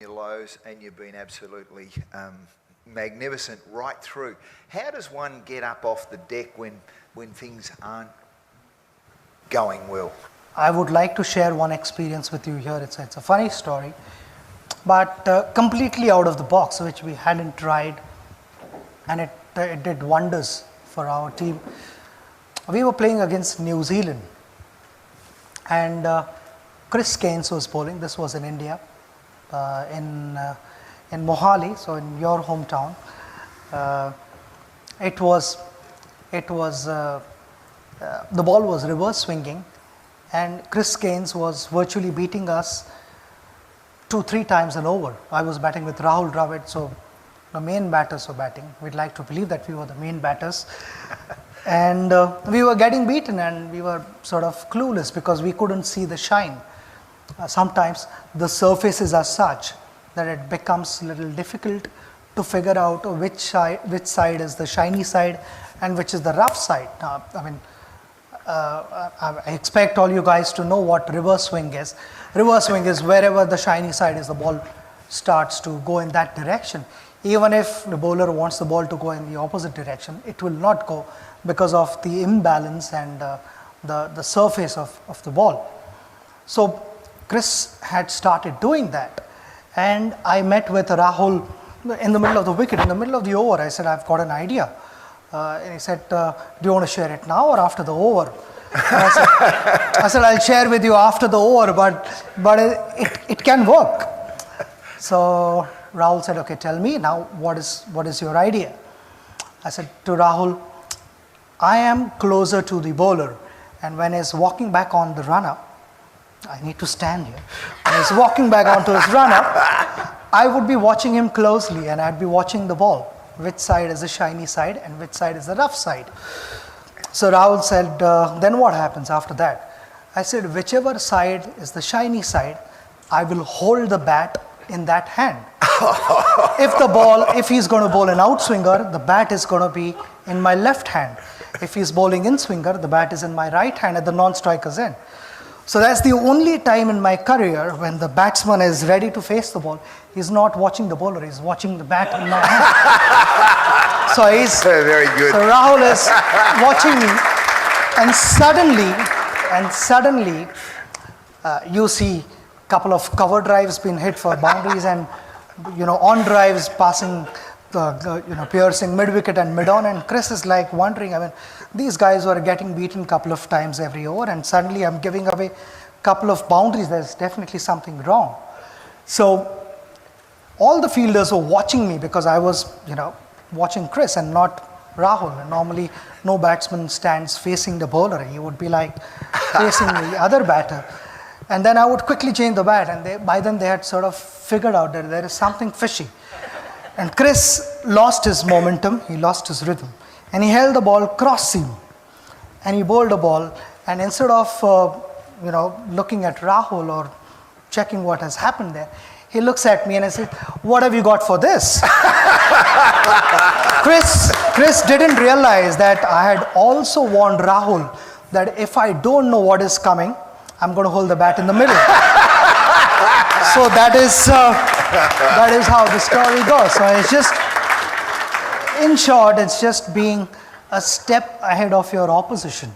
your lows, and you've been absolutely magnificent right through. How does one get up off the deck when things aren't going well? I would like to share one experience with you here. It's a funny story, but completely out of the box, which we hadn't tried, and it did wonders for our team. We were playing against New Zealand, and Cris was bowling. This was in India, in Mohali, so in your hometown. The ball was reverse swinging, and Cris was virtually beating us 2-3 times an over. I was batting with Rahul, Dravid, so the main batters were batting. We'd like to believe that we were the main batters. And we were getting beaten, and we were sort of clueless because we couldn't see the shine. Sometimes the surfaces are such that it becomes a little difficult to figure out which side is the shiny side and which is the rough side. I expect all you guys to know what reverse swing is. Reverse swing is wherever the shiny side is, the ball starts to go in that direction. Even if the bowler wants the ball to go in the opposite direction, it will not go because of the imbalance and the surface of the ball. So Cris had started doing that, and I met with Rahul in the middle of the wicket, in the middle of the over. I said, I've got an idea. And he said, do you want to share it now or after the over? I said, I'll share with you after the over, but it can work. So Rahul said, okay, tell me now, what is your idea? I said to Rahul, I am closer to the bowler, and when he's walking back on the run-up, I need to stand here. When he's walking back onto his run-up, I would be watching him closely, and I'd be watching the ball. Which side is the shiny side and which side is the rough side? So Rahul said, then what happens after that? I said, whichever side is the shiny side, I will hold the bat in that hand. If he's going to bowl an outswinger, the bat is going to be in my left hand. If he's bowling in swinger, the bat is in my right hand at the non-striker's end. So that's the only time in my career when the batsman is ready to face the ball. He's not watching the bowler, he's watching the bat in my hand. So he's very good. So Rahul is watching me, and suddenly you see a couple of cover drives being hit for boundaries, and on drives passing piercing mid-wicket and mid-on, and Cris is like wondering, these guys were getting beaten a couple of times every over, and suddenly I'm giving away a couple of boundaries. There's definitely something wrong. So all the fielders were watching me because I was, watching Cris and not Rahul. And normally no batsman stands facing the bowler. He would be like facing the other batter. And then I would quickly change the bat, and by then they had sort of figured out that there is something fishy. And Cris lost his momentum, he lost his rhythm, and he held the ball cross seam, and he bowled the ball, and instead of looking at Rahul or checking what has happened there, he looks at me and I said, what have you got for this? Cris didn't realize that I had also warned Rahul that if I don't know what is coming, I'm going to hold the bat in the middle. So that is how the story goes. So it's just, in short, it's just being a step ahead of your opposition.